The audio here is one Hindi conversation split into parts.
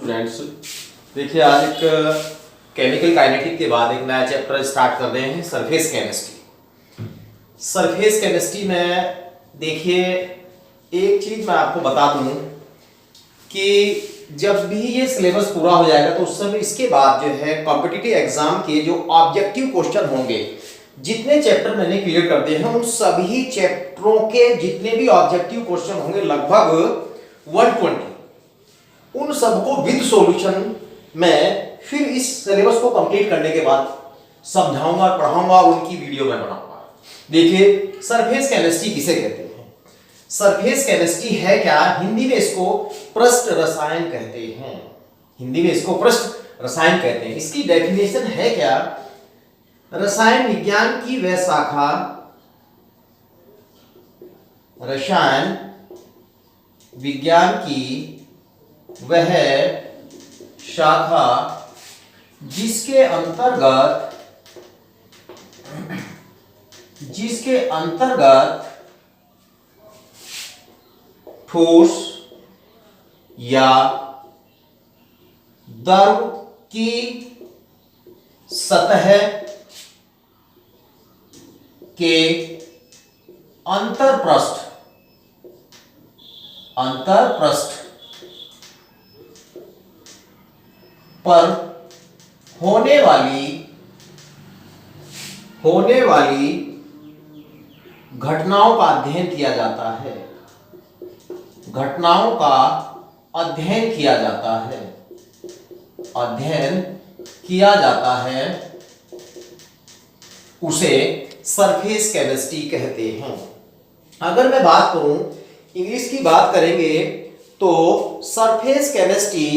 स्टूडेंट्स, देखिए आज एक केमिकल काइनेटिक के बाद एक नया चैप्टर स्टार्ट कर रहे हैं, सरफेस केमिस्ट्री। सरफेस केमिस्ट्री में देखिए एक चीज मैं आपको बता दूं कि जब भी ये सिलेबस पूरा हो जाएगा तो उस समय इसके बाद जो है कॉम्पिटिटिव एग्जाम के जो ऑब्जेक्टिव क्वेश्चन होंगे, जितने चैप्टर मैंने क्लियर कर दिए हैं उन सभी चैप्टरों के जितने भी ऑब्जेक्टिव क्वेश्चन होंगे लगभग 120, उन सबको विद सॉल्यूशन मैं फिर इस सिलेबस को कंप्लीट करने के बाद समझाऊंगा, पढ़ाऊंगा और उनकी वीडियो में बनाऊंगा। देखिए सरफेस केमिस्ट्री किसे कहते हैं? सरफेस केमिस्ट्री है क्या? हिंदी में इसको पृष्ठ रसायन कहते हैं। हिंदी में इसको पृष्ठ रसायन कहते हैं। इसकी डेफिनेशन है क्या? रसायन विज्ञान की वह शाखा, रसायन विज्ञान की वह शाखा जिसके अंतर्गत ठोस या द्रव की सतह के अंतरपृष्ठ पर होने वाली घटनाओं का अध्ययन किया जाता है। घटनाओं का अध्ययन किया जाता है, उसे सरफेस केमिस्ट्री कहते हैं। अगर मैं बात करूं, इंग्लिश की बात करेंगे तो surface chemistry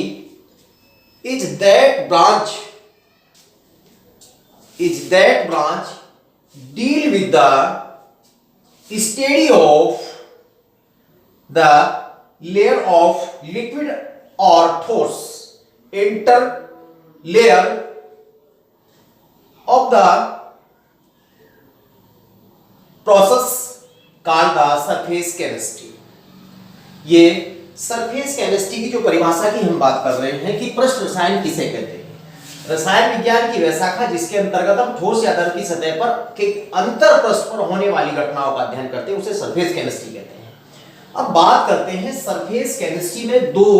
is that branch deal with the study of the layer of liquid or ठोस interlayer of the process called the surface chemistry। ये सरफेस केमिस्ट्री की जो परिभाषा की हम बात कर रहे हैं कि पृष्ठ रसायन किसे कहते हैं? रसायन विज्ञान की वह शाखा जिसके अंतर्गत हम ठोस या द्रव की सतह पर के अंतरपृष्ठ पर होने वाली घटनाओं का अध्ययन करते हैं, उसे सरफेस केमिस्ट्री कहते हैं। अब बात करते हैं सरफेस केमिस्ट्री में दो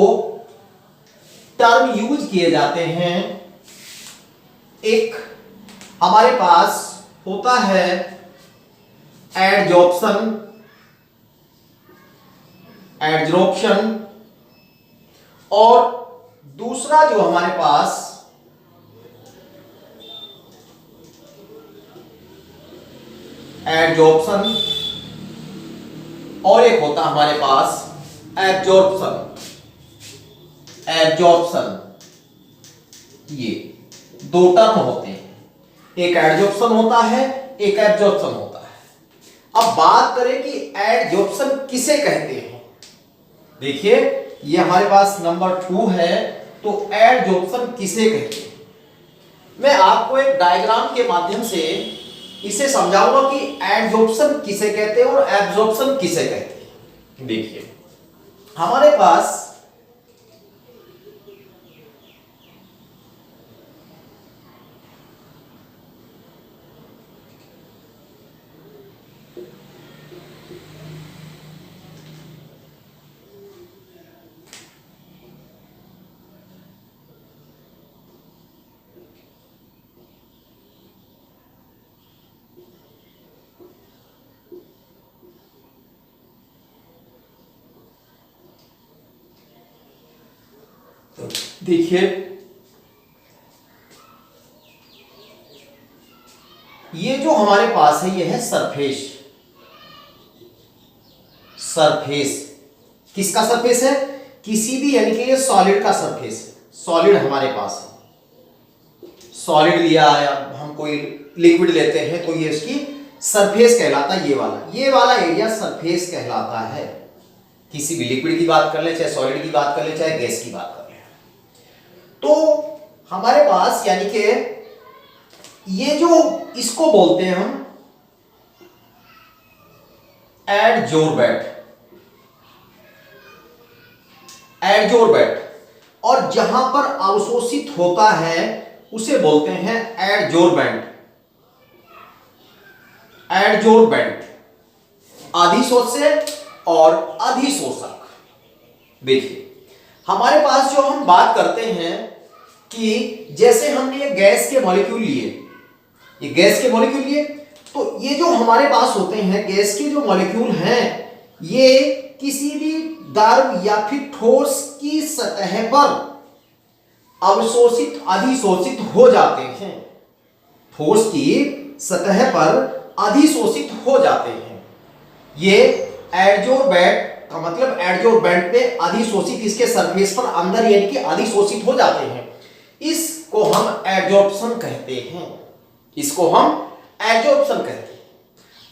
टर्म यूज किए जाते हैं। एक हमारे पास होता है एडजॉर्प्शन और दूसरा जो हमारे पास एडजॉर्प्शन और एक होता हमारे पास एब्जॉर्प्शन। ये दो टर्म होते हैं, एक एडजॉर्प्शन होता है, एक एब्जॉर्प्शन होता है। अब बात करें कि एडजॉर्प्शन किसे कहते हैं। देखिए ये हमारे पास नंबर 2 है, तो एडजॉर्प्शन किसे कहते हैं? मैं आपको एक डायग्राम के माध्यम से इसे समझाऊंगा कि एडजॉर्प्शन किसे कहते हैं और एब्जॉर्प्शन किसे कहते हैं। देखिए हमारे पास देखिए ये जो हमारे पास है ये है सरफेस। किसका सरफेस है? किसी भी, यानी कि ये सॉलिड का सरफेस है। सॉलिड हमारे पास है, सॉलिड लिया है, हम कोई लिक्विड लेते हैं तो ये इसकी सरफेस कहलाता है। ये वाला एरिया सरफेस कहलाता है। किसी भी लिक्विड की बात कर ले, चाहे सॉलिड की बात कर ले, चाहे गैस की बात कर ले, तो हमारे पास यानी कि ये जो इसको बोलते हैं हम एडजोर्बेट और जहां पर अवशोषित होता है उसे बोलते हैं एडजोर्बेंट। एडजोर्बेंट, अधिशोष्य और अधिशोषक। देखिए हमारे पास जो हम बात करते हैं कि जैसे हमने ये गैस के मॉलिक्यूल लिए, ये गैस के मॉलिक्यूल लिए, तो ये जो हमारे पास होते हैं गैस के जो मॉलिक्यूल हैं, ये किसी भी द्रव या फिर ठोस की सतह पर अवशोषित अधिशोषित हो जाते हैं। ठोस की सतह पर अधिशोषित हो जाते हैं। ये एडजोर्बेंट का मतलब एडजोर्बेंट में अधिशोषित, इसके सरफेस पर अंदर यानी कि अधिशोषित हो जाते हैं। इसको हम एडजॉर्प्शन कहते हैं। इसको हम एडजॉर्प्शन कहते हैं।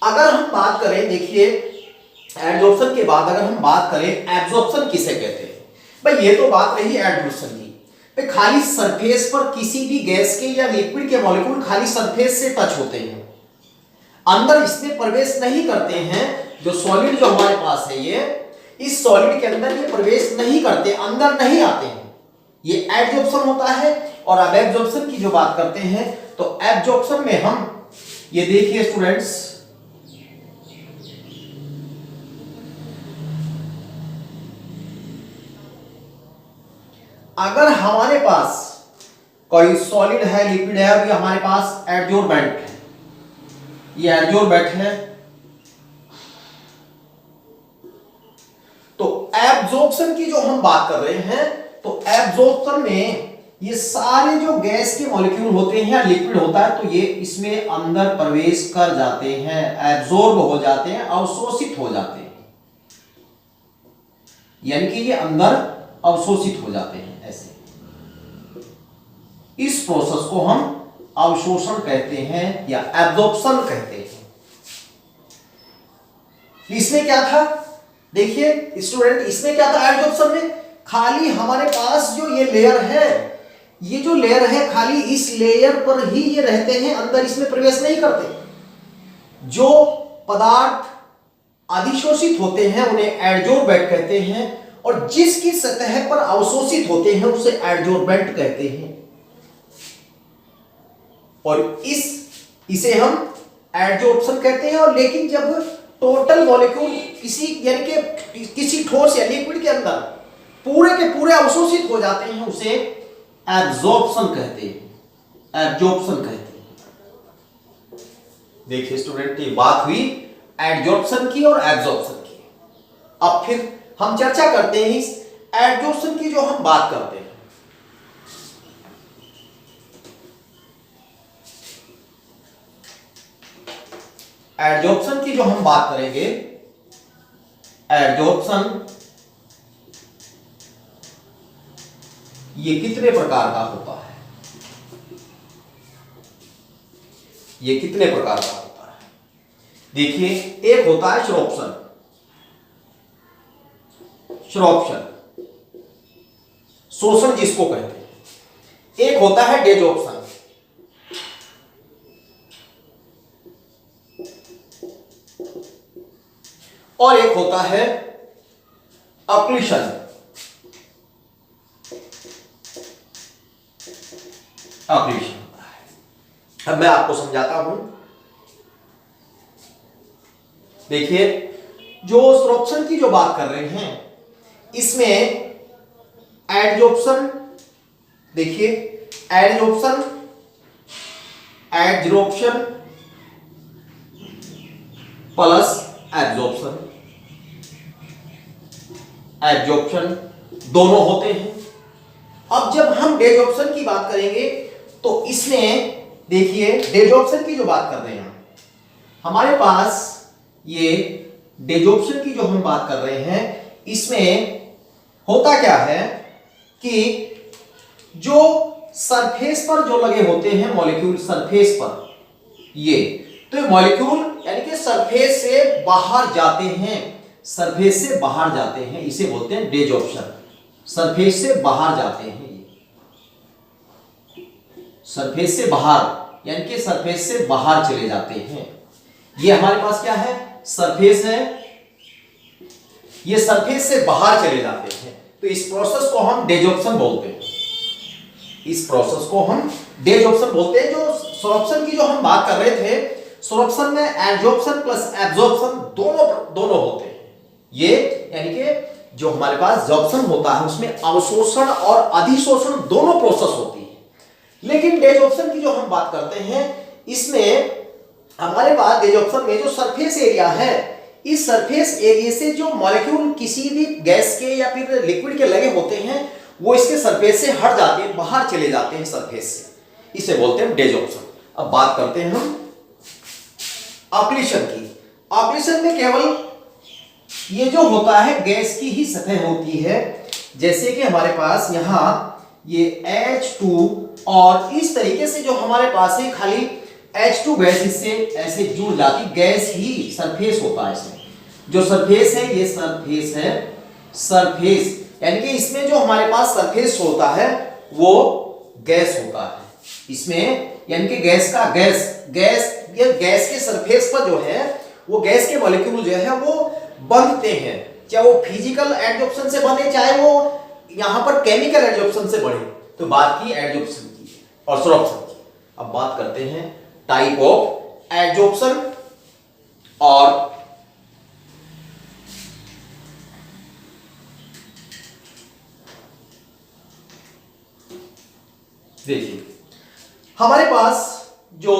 अगर हम बात करें, देखिए एडजॉर्प्शन के बाद अगर हम बात करें एब्जॉर्प्शन किसे कहते हैं। भाई ये तो बात रही एडजॉर्प्शन की, भाई खाली सरफेस पर किसी भी गैस के या लिक्विड के मॉलिक्यूल खाली सरफेस से टच होते हैं, अंदर इसमें प्रवेश नहीं करते हैं। जो सॉलिड जो हमारे पास है, ये इस सॉलिड के अंदर ये प्रवेश नहीं करते, अंदर नहीं आते हैं, ये एडजॉर्प्शन होता है। और अब एब्जॉर्प्शन की जो बात करते हैं, तो एब्जॉर्प्शन में हम ये देखिए स्टूडेंट्स, अगर हमारे पास कोई सॉलिड है, लिक्विड है, अभी हमारे पास एडजोर्बेंट है, ये एडजोर्बेंट है, तो एब्जॉर्प्शन की जो हम बात कर रहे हैं, तो एब्जॉर्प्शन में ये सारे जो गैस के मॉलिक्यूल होते हैं या लिक्विड होता है, तो ये इसमें अंदर प्रवेश कर जाते हैं, एब्जॉर्ब हो जाते हैं, अवशोषित हो जाते हैं, यानी कि ये अंदर अवशोषित हो जाते हैं। ऐसे इस प्रोसेस को हम अवशोषण कहते हैं या एब्जॉर्प्शन कहते हैं। इसमें क्या था, देखिए स्टूडेंट, इसमें क्या था एब्जॉर्प्शन में, खाली हमारे पास जो ये लेयर है, ये जो लेयर है खाली इस लेयर पर ही ये रहते हैं, अंदर इसमें प्रवेश नहीं करते। जो पदार्थ अधिशोषित होते हैं उन्हें एडजोर्बेंट कहते हैं, और जिसकी सतह पर अवशोषित होते हैं उसे एडजोर्बेंट कहते हैं। और इसे हम एडजॉर्प्शन कहते हैं। और लेकिन जब टोटल मॉलिक्यूल किसी यानी कि किसी ठोस या लिक्विड के अंदर पूरे के पूरे अवशोषित हो जाते हैं, उसे एब्जॉर्प्शन कहते हैं, एब्जॉर्प्शन कहते हैं। देखिए स्टूडेंट, ये बात हुई एडजॉर्प्शन की और एब्जॉर्प्शन की। अब फिर हम चर्चा करते हैं इस एडजॉर्प्शन की जो हम बात करते हैं। एडजॉर्प्शन की जो हम बात करेंगे, एडजॉर्प्शन ये कितने प्रकार का होता है, ये कितने प्रकार का होता है। देखिए एक होता है श्रोप्शन, श्रोप्शन शोषण जिसको कहते हैं। एक होता है डेजॉर्प्शन, और एक होता है अक्लूशन। अक्लूशन होता है। अब मैं आपको समझाता हूं। देखिए जो श्रोप्शन की जो बात कर रहे हैं, इसमें एडजॉर्प्शन, देखिए adsorption, adsorption plus absorption, absorption दोनों होते हैं। अब जब हम डेजॉर्प्शन की बात करेंगे, तो इसमें देखिए डेजॉर्प्शन की जो बात कर रहे हैं हमारे पास, ये डेजॉर्प्शन की जो हम बात कर रहे हैं, इसमें होता क्या है कि जो सरफेस पर जो लगे होते हैं मॉलिक्यूल, सरफेस पर ये, तो मॉलिक्यूल यानी कि सरफेस से बाहर जाते हैं, सरफेस से बाहर जाते हैं, इसे बोलते हैं डेजॉर्प्शन। सरफेस से बाहर जाते हैं, सरफेस से बाहर यानी कि सरफेस से बाहर चले जाते हैं। ये हमारे पास क्या है, सरफेस है, ये सरफेस से बाहर चले जाते हैं, तो इस प्रोसेस को हम डेजॉर्प्शन बोलते हैं। इस प्रोसेस को हम डेजॉर्प्शन बोलते हैं। जो सोर्प्शन की जो हम बात कर रहे थे, सोर्प्शन में एडजॉर्प्शन प्लस एब्जॉर्प्शन दोनों होते हैं। ये यानी कि जो हमारे पास जॉर्प्शन होता है उसमें अवशोषण और अधिशोषण दोनों प्रोसेस होती है। लेकिन डेजॉर्प्शन की जो हम बात करते हैं, इसमें हमारे पास डेजॉर्प्शन में जो सरफेस एरिया है, इस सरफेस एरिया से जो मॉलिक्यूल किसी भी गैस के या फिर लिक्विड के लगे होते हैं वो इसके सरफेस से हट जाते हैं, बाहर चले जाते हैं सरफेस से, इसे बोलते हैं डेजॉर्प्शन। अब बात करते हैं हम ऑक्लूशन की। ऑक्लूशन में केवल ये जो होता है गैस की ही सतह होती है, जैसे कि हमारे पास यहां ये H2 और इस तरीके से जो हमारे पास है खाली H2 गैस इससे ऐसे जुड़ जाती, गैस ही सरफेस होता है। इसमें जो सरफेस है ये सरफेस है, सरफेस यानी कि इसमें जो हमारे पास सरफेस होता है वो गैस होता है इसमें, यानी कि गैस का ये गैस के सरफेस पर जो है वो गैस के मॉलिक्यूल जो है वो बंधते हैं, चाहे वो फिजिकल एडजॉर्प्शन से बने चाहे वो यहां पर केमिकल एडजॉर्प्शन से बने। तो बात की एडजॉर्प्शन की और सोर्प्शन की। अब बात करते हैं टाइप ऑफ एडजॉर्प्शन। और देखिए हमारे पास जो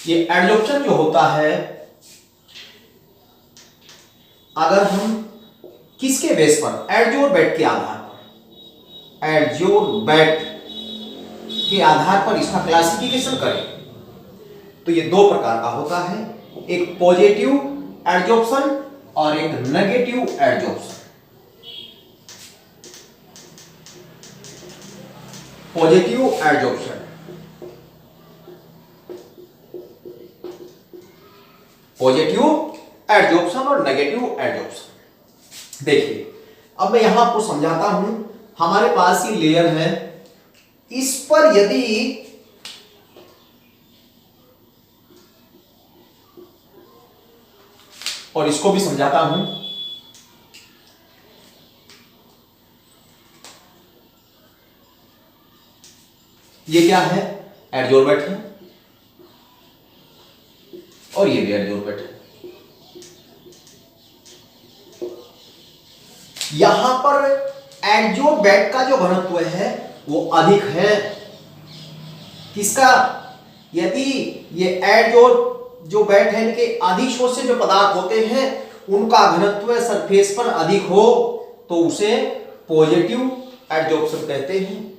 ये एडजॉर्प्शन जो होता है, अगर हम किसके बेस पर, एडजोर्बेट के आधार पर, एडजोर्बेट के आधार पर इसका क्लासिफिकेशन करें तो ये दो प्रकार का होता है, एक पॉजिटिव एडजॉर्प्शन और एक negative adsorption. Positive adsorption, positive adsorption और नेगेटिव एडजॉर्प्शन। देखिए अब मैं यहां आपको समझाता हूं। हमारे पास ये लेयर है, इस पर यदि और इसको भी समझाता हूं, ये क्या है, एडजोर्बेट है और ये भी एडजोर्बेट है। यहां पर एडजोर्बेट का जो घनत्व है वो अधिक है। किसका, यदि ये एडजोर्बेट है कि अधिशोषित जो पदार्थ होते हैं उनका घनत्व सरफेस पर अधिक हो तो उसे पॉजिटिव एडजॉर्प्शन कहते हैं।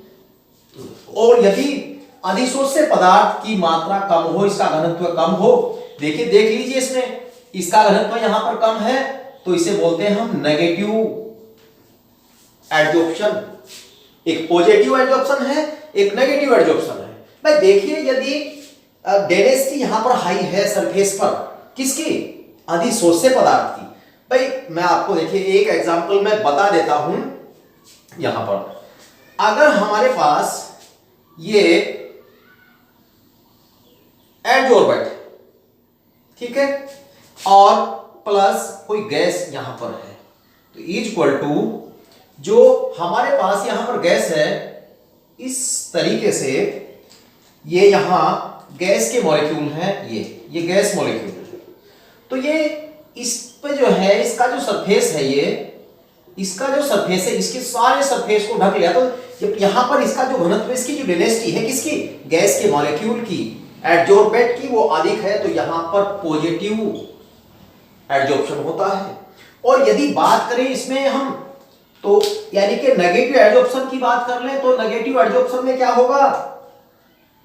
और यदि अधिशोषित पदार्थ की मात्रा कम हो, इसका घनत्व कम हो, देखिए देख लीजिए इसमें इसका घनत्व यहां पर कम है तो इसे बोलते हैं हम नेगेटिव एडजॉर्प्शन। एक पॉजिटिव एडजॉर्प्शन है, एक नेगेटिव एडजॉर्प्शन है। भाई देखिए यदि डेंसिटी यहां पर हाई है सरफेस पर, किसकी, अधिशोषित पदार्थ की। भाई मैं आपको देखिए एक एग्जांपल मैं बता देता हूं। यहां पर अगर हमारे पास ये एडजोर्बेट, ठीक है, और प्लस कोई गैस यहां पर है तो इज इक्वल टू जो हमारे पास यहां पर गैस है, इस तरीके से ये यहां गैस के मॉलिक्यूल हैं, ये गैस मॉलिक्यूल है। तो ये इस पे जो है इसका जो सरफेस है, ये इसका जो सरफेस है इसके सारे सरफेस को ढक लिया। तो जब यहां पर इसका जो घनत्व, इसकी जो डेंसिटी है किसकी, गैस के मॉलिक्यूल की, एडजोर्बेट की, वो अधिक है तो यहां पर पॉजिटिव एडजॉर्प्शन होता है। और यदि बात करें इसमें हम तो यानी कि नेगेटिव एडजॉर्प्शन की बात कर लें तो नेगेटिव एडजॉर्प्शन में क्या होगा,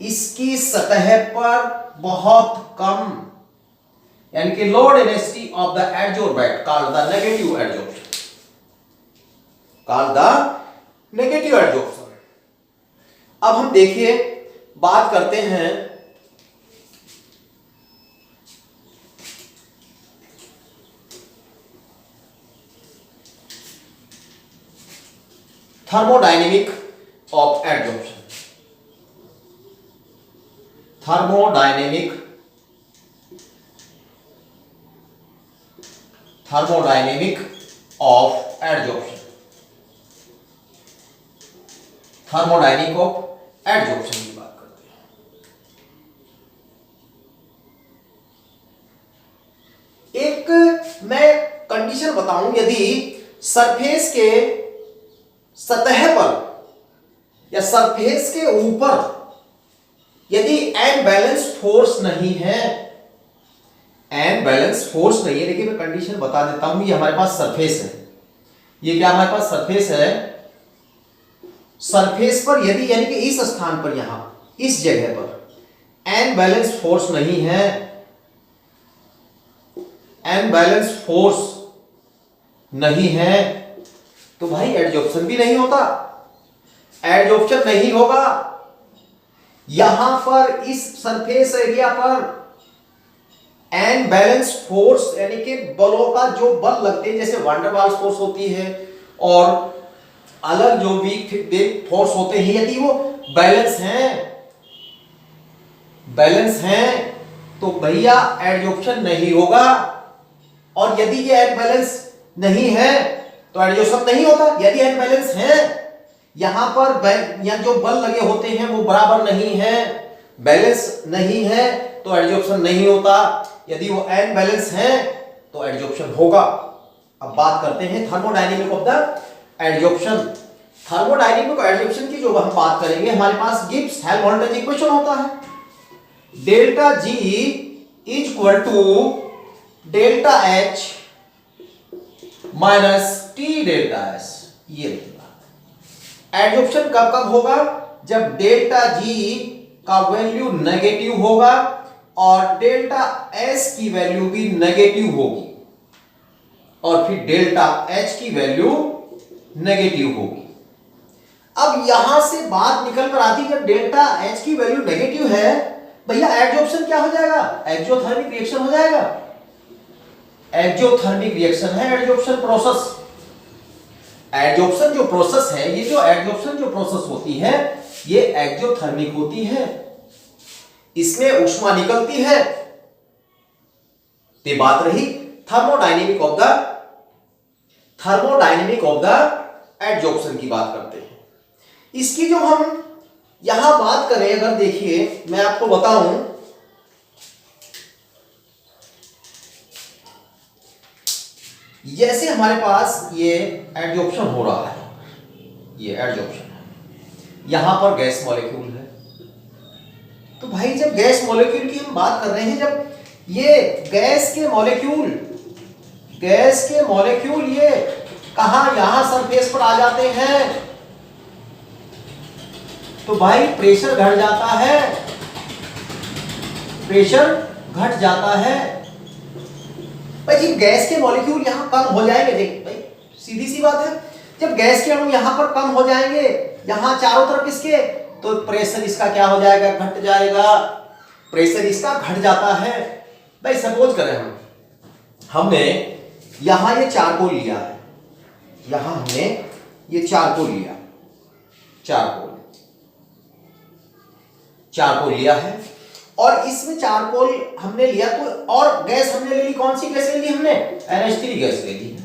इसकी सतह पर बहुत कम यानी कि low density of the adsorbate called the negative adsorption, called the negative adsorption. अब हम देखिए बात करते हैं thermodynamic of adsorption. Thermodynamic of adsorption. Thermodynamic of adsorption की बात करते हैं। एक मैं कंडीशन बताऊं, यदि सरफेस के सतह पर या सरफेस के ऊपर यदि अनबैलेंस फोर्स नहीं है, अनबैलेंस फोर्स नहीं है, देखिए मैं कंडीशन बता देता हूं। ये हमारे पास सरफेस है, ये क्या हमारे पास सरफेस है। सरफेस पर यदि यानी कि इस स्थान पर, यहां इस जगह पर अनबैलेंस फोर्स नहीं है, अनबैलेंस फोर्स नहीं है, तो भाई एडजॉर्प्शन भी नहीं होता, एडजॉर्प्शन नहीं होगा। यहां पर इस सरफेस एरिया पर अनबैलेंस फोर्स यानी कि बलों का जो बल लगते हैं, जैसे वंडरवाल्स फोर्स होती है और अलग जो वीक फोर्स होते हैं, यदि वो बैलेंस हैं तो भैया एडजॉर्प्शन नहीं होगा। और यदि ये अनबैलेंस नहीं है तो एडजॉर्प्शन नहीं होता। यदि अनबैलेंस है, यहां पर या जो बल लगे होते हैं वो बराबर नहीं है, बैलेंस नहीं है, तो एडजॉर्प्शन नहीं होता। यदि वो अनबैलेंस है तो एडजॉर्प्शन होगा। अब बात करते हैं thermodynamic of the adsorption. Thermodynamic of adsorption की जो हम बात करेंगे, हमारे पास गिब्स हेल्महोल्ट्ज इक्वेशन होता है, delta G is equal to delta H minus T delta S. ये एडजॉर्प्शन कब कब होगा? जब डेल्टा जी का वैल्यू नेगेटिव होगा और डेल्टा एस की वैल्यू भी नेगेटिव होगी, और फिर डेल्टा एच की वैल्यू नेगेटिव होगी। अब यहां से बात निकल कर आती है, जब डेल्टा एच की वैल्यू नेगेटिव है, भैया एडजॉर्प्शन क्या हो जाएगा? एक्सोथर्मिक रिएक्शन हो जाएगा। एक्सोथर्मिक रिएक्शन है एडजॉर्प्शन प्रोसेस। एडजॉर्प्शन जो प्रोसेस है, ये जो एडजॉर्प्शन जो प्रोसेस होती है, ये एक्सोथर्मिक होती है, इसमें ऊष्मा निकलती है। तो बात रही थर्मोडायनेमिक ऑफ द एडजॉर्प्शन की बात करते हैं। इसकी जो हम यहां बात करें, अगर देखिए मैं आपको बताऊं, जैसे हमारे पास ये एडजॉर्प्शन हो रहा है, ये एडजॉर्प्शन है, यहां पर गैस मॉलिक्यूल है। तो भाई जब गैस मॉलिक्यूल की हम बात कर रहे हैं, जब ये गैस के मॉलिक्यूल ये कहां, यहां सरफेस पर आ जाते हैं, तो भाई प्रेशर घट जाता है, प्रेशर घट जाता है। भाई जब गैस के मॉलिक्यूल यहां कम हो जाएंगे, देख भाई सीधी सी बात है, जब गैस के अणु यहां पर कम हो जाएंगे, यहां चारों तरफ इसके, तो प्रेशर इसका क्या हो जाएगा? घट जाएगा, प्रेशर इसका घट जाता है। भाई सपोज करें हमने यहां ये चारकोल लिया है, यहां हमने ये चारकोल लिया, चारकोल लिया है, और इसमें चारकोल हमने लिया, तो और गैस हमने ले ली, कौन सी गैस ले ली? हमने NH3 गैस ले ली,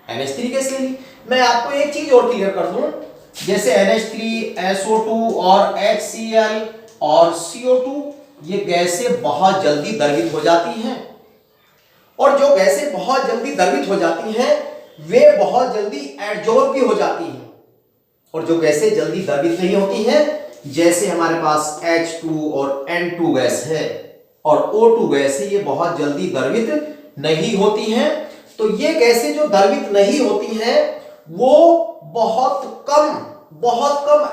NH3 गैस ले ली। मैं आपको एक चीज और क्लियर कर दूं, जैसे NH3, SO2 और HCl और CO2, ये गैसें बहुत जल्दी द्रवित हो जाती हैं, और जो गैसें बहुत जल्दी द्रवित हो जाती हैं वे बहुत जल्दी एडजॉर्ब भी हो जाती हैं, और जो गैसें जल्दी द्रवित नहीं होती हैं, जैसे हमारे पास H2 और N2 गैस है और O2 गैस है, ये बहुत जल्दी द्रवित नहीं होती हैं। तो ये गैसें जो द्रवित नहीं होती हैं वो बहुत कम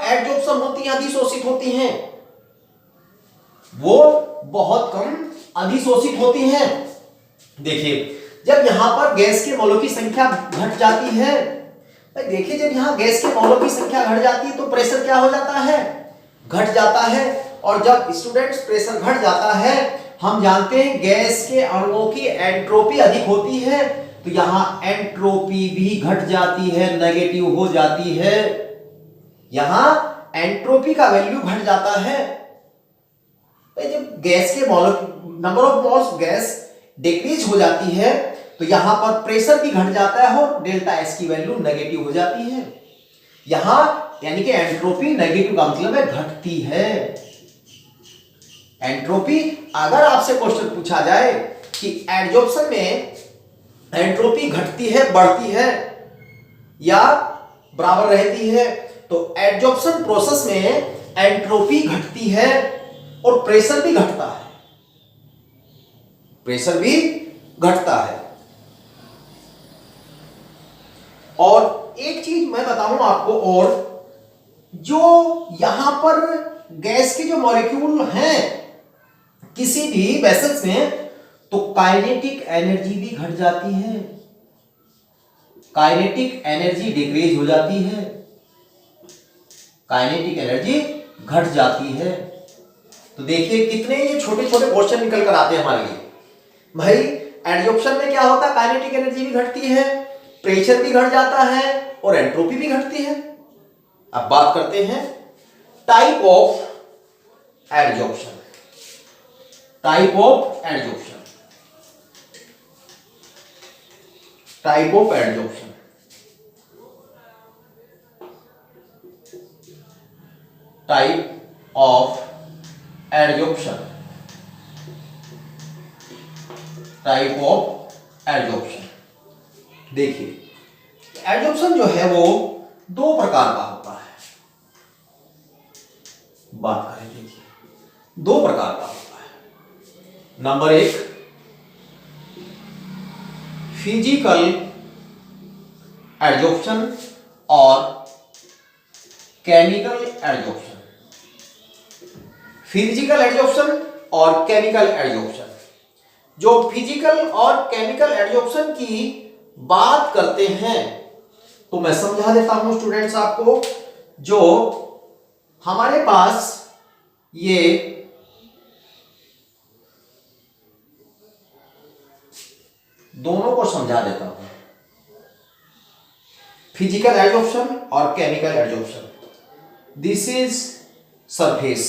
एडजॉर्प्शन होती हैं, अधिशोषित होती हैं, वो बहुत कम अधिशोषित होती हैं। देखिए जब यहां पर गैस के मोलों की संख्या घट जाती है, देखिए जब यहां गैस के मोलों की संख्या घट जाती है तो प्रेशर क्या हो जाता है? घट जाता है। और जब स्टूडेंट्स प्रेशर घट जाता है, हम जानते हैं गैस के अणुओं की एंट्रोपी अधिक होती है, तो यहां एंट्रोपी भी घट जाती है, नेगेटिव हो जाती है, यहां एंट्रोपी का वैल्यू घट जाता है। जब गैस के number of moles gas decrease हो जाती है तो यहां पर प्रेशर भी घट जाता है और डेल्टा एस की वैल्यू नेगेटिव हो जाती है। यहां यानी कि एंट्रोपी नेगेटिव का मतलब है घटती है। एंट्रोपी, अगर आपसे क्वेश्चन पूछा जाए कि एडजॉर्प्शन में एंट्रोपी घटती है, बढ़ती है या बराबर रहती है, तो एडजॉर्प्शन प्रोसेस में एंट्रोपी घटती है और प्रेशर भी घटता है। प्रेशर भी घटता है। और एक चीज मैं बताऊं आपको, और जो यहां पर गैस के जो मॉलिक्यूल हैं किसी भी वेसल्स में, तो काइनेटिक एनर्जी भी घट जाती है, काइनेटिक एनर्जी डिक्रीज हो जाती है, काइनेटिक एनर्जी घट जाती है। तो देखिए कितने ये छोटे छोटे क्वेश्चन निकल कर आते हैं हमारे लिए। भाई एडजॉर्प्शन में क्या होता है, काइनेटिक एनर्जी भी घटती है, प्रेशर भी घट जाता है और एंट्रोपी भी घटती है। अब बात करते हैं type of adsorption. Type of adsorption, type of adsorption. Type of adsorption, type of adsorption. देखिए एडजॉर्प्शन जो है वो दो प्रकार का होता है। बात करें, देखिए दो प्रकार का होता है। नंबर एक, फिजिकल एडजॉर्प्शन और केमिकल एडजॉर्प्शन। फिजिकल एडजॉर्प्शन और केमिकल एडजॉर्प्शन। जो फिजिकल और केमिकल एडजॉर्प्शन की बात करते हैं, तो मैं समझा देता हूं स्टूडेंट्स आपको। जो हमारे पास ये दोनों को समझा देता हूं, फिजिकल एडजॉर्प्शन और chemical adsorption. This is surface,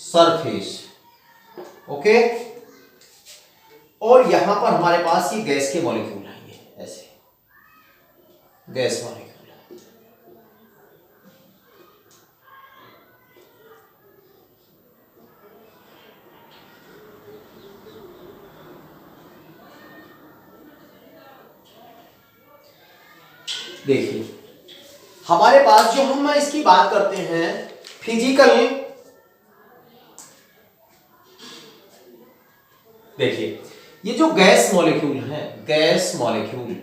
surface, okay. और यहां पर हमारे पास ये गैस के मॉलिक्यूल हैं, ये ऐसे गैस मॉलिक्यूल। देखिए हमारे पास जो हम इसकी बात करते हैं फिजिकल, देखिए ये जो गैस मॉलिक्यूल है, गैस मॉलिक्यूल,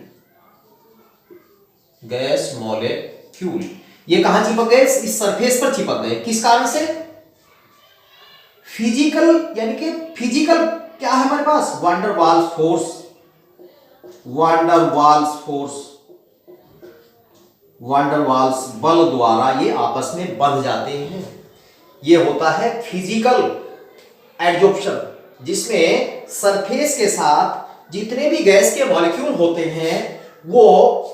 गैस मॉलिक्यूल ये कहां चिपक गए, इस सरफेस पर चिपक गए। किस कारण से, फिजिकल, यानी कि फिजिकल क्या है हमारे पास, van der Waals force, van der Waals force, van der Waals बल द्वारा ये आपस में बंध जाते हैं। ये होता है फिजिकल एडजॉर्प्शन, जिसमें सरफेस के साथ जितने भी गैस के मॉलिक्यूल होते हैं वो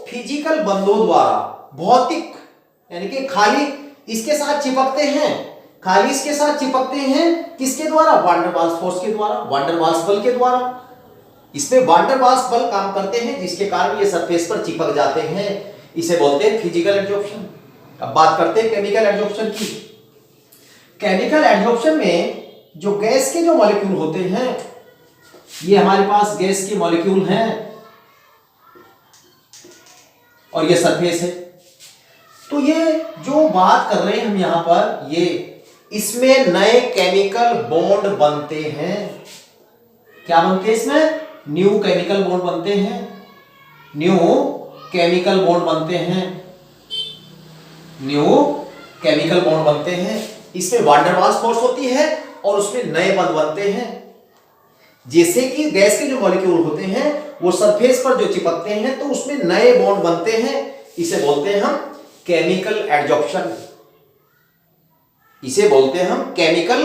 फिजिकल बंधों द्वारा, भौतिक यानी कि खाली इसके साथ चिपकते हैं, खाली इसके साथ चिपकते हैं किसके द्वारा, वांडर वाल्स फोर्स के द्वारा, वांडर वाल्स बल के द्वारा। इसमें वांडर वाल्स बल काम करते हैं जिसके कारण ये सरफेस पर चिपक जाते हैं, इसे बोलते हैं फिजिकल एडजॉर्प्शन। अब बात करते हैं केमिकल एडजॉर्प्शन की। केमिकल एडजॉर्प्शन में जो गैस के जो मॉलिक्यूल होते हैं, ये हमारे पास गैस के मॉलिक्यूल हैं और ये सरफेस है। तो ये जो बात कर रहे हैं हम यहां पर, ये इसमें नए केमिकल बॉन्ड बनते हैं। क्या बनते हैं इसमें, न्यू केमिकल बॉन्ड बनते हैं, न्यू केमिकल बॉन्ड बनते हैं, न्यू केमिकल बॉन्ड बनते हैं। इसमें वांडर वाल्स फोर्स होती है और उसमें नए बंध बनते हैं। जैसे कि गैस के जो मॉलिक्यूल होते हैं वो सरफेस पर जो चिपकते हैं तो उसमें नए बॉन्ड बनते हैं, इसे बोलते हैं हम केमिकल एडजॉर्प्शन, इसे बोलते हैं हम केमिकल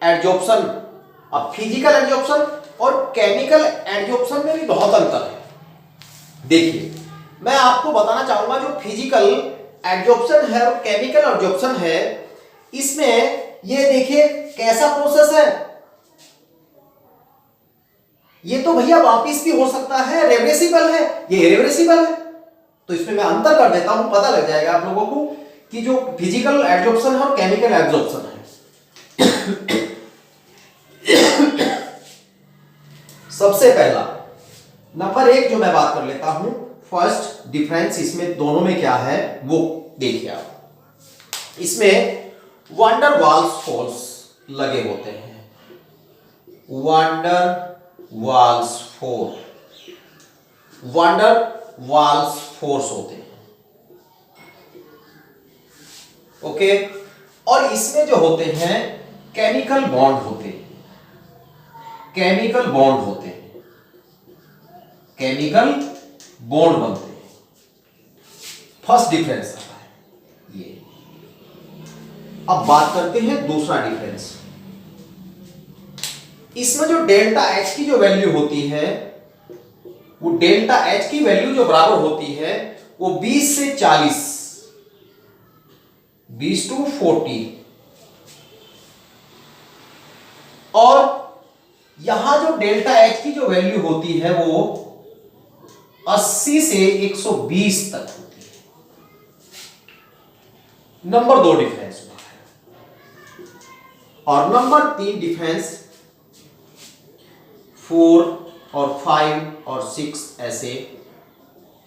एडजॉर्प्शन। अब फिजिकल एडजॉर्प्शन और केमिकल एडजॉर्प्शन में भी बहुत अंतर है। देखिए मैं आपको बताना चाहूंगा, जो फिजिकल एडजॉर्प्शन है और केमिकल एडजॉर्प्शन है, इसमें ये देखिए कैसा प्रोसेस है। ये तो भैया वापिस भी हो सकता है, रिवर्सिबल है, ये इरिवर्सिबल है। तो इसमें मैं अंतर कर देता हूं, पता लग जाएगा आप लोगों को कि जो फिजिकल एब्जॉर्प्शन है और केमिकल एब्जॉर्प्शन है। सबसे पहला नंबर 1 जो मैं बात कर लेता हूं, फर्स्ट डिफरेंस इसमें दोनों में क्या है वो देखिए आप। इसमें वंडर वाल्स फोर्स लगे होते हैं, वंडर वाल्स फोर्स होते हैं, ओके। और इसमें जो होते हैं केमिकल बॉन्ड होते हैं, केमिकल बॉन्ड बनते हैं। फर्स्ट डिफरेंस आता है ये। अब बात करते हैं दूसरा डिफरेंस। इसमें जो डेल्टा एच की जो वैल्यू होती है, वो डेल्टा एच की वैल्यू जो बराबर होती है वो 20 से 40, 20 to 40, और यहां जो डेल्टा एच की जो वैल्यू होती है वो 80 से 120 तक होती है। नंबर 2 डिफरेंस हुआ है। और नंबर 3 डिफरेंस 4 और 5 और 6 ऐसे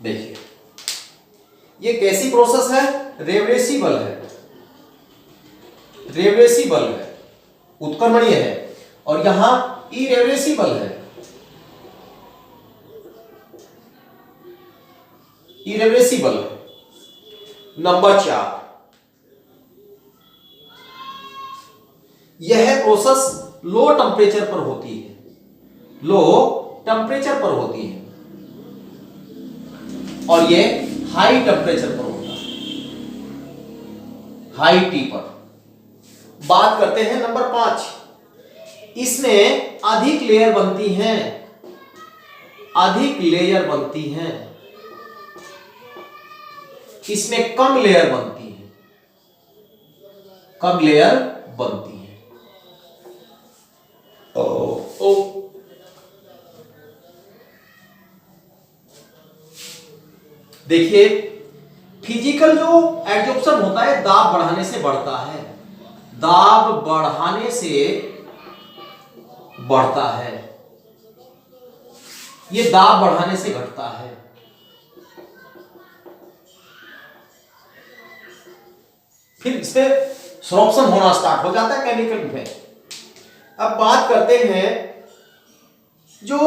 देखिए। ये कैसी प्रोसेस है? रिवर्सिबल है, उत्क्रमणीय है, और यहां इरिवर्सिबल है, नंबर 4, यह प्रोसेस लो टेम्परेचर पर होती है, और ये हाई टेम्परेचर पर होता है, हाई टी पर। बात करते हैं नंबर 5। इसमें अधिक लेयर बनती हैं, इसमें कम लेयर बनती है, देखिए फिजिकल जो एब्जॉर्प्शन होता है दाब बढ़ाने से बढ़ता है, ये दाब बढ़ाने से घटता है। फिर इससे सॉर्प्शन होना स्टार्ट हो जाता है केमिकल में। अब बात करते हैं जो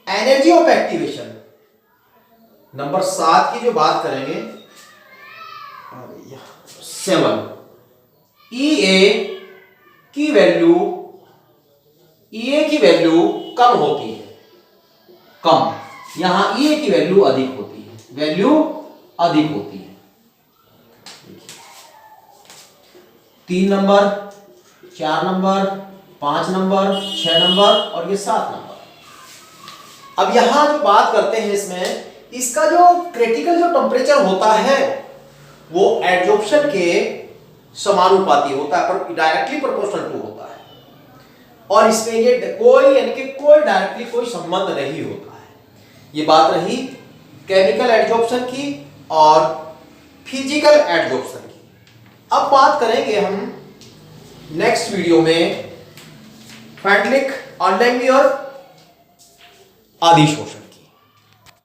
एनर्जी ऑफ एक्टिवेशन, नंबर 7 की जो बात करेंगे, 7, ईए की वैल्यू कम होती है, यहां ईए की वैल्यू अधिक होती है, 3 नंबर, 4 नंबर, 5 नंबर, 6 नंबर और ये 7 नंबर। अब यहां जो बात करते हैं इसमें, इसका जो क्रिटिकल जो टेम्परेचर होता है वो एब्जॉर्प्शन के समानुपाती होता है, पर डायरेक्टली प्रोपोर्शनल टू होता है, और इसमें ये कोई डायरेक्टली कोई संबंध नहीं होता है। ये बात रही केमिकल एब्जॉर्प्शन की और फिजिकल एब्जॉर्प्शन की। अब बात करेंगे हम नेक्स्ट वीडियो में फैंटलिक, ऑनलाइन और आदि शोषण।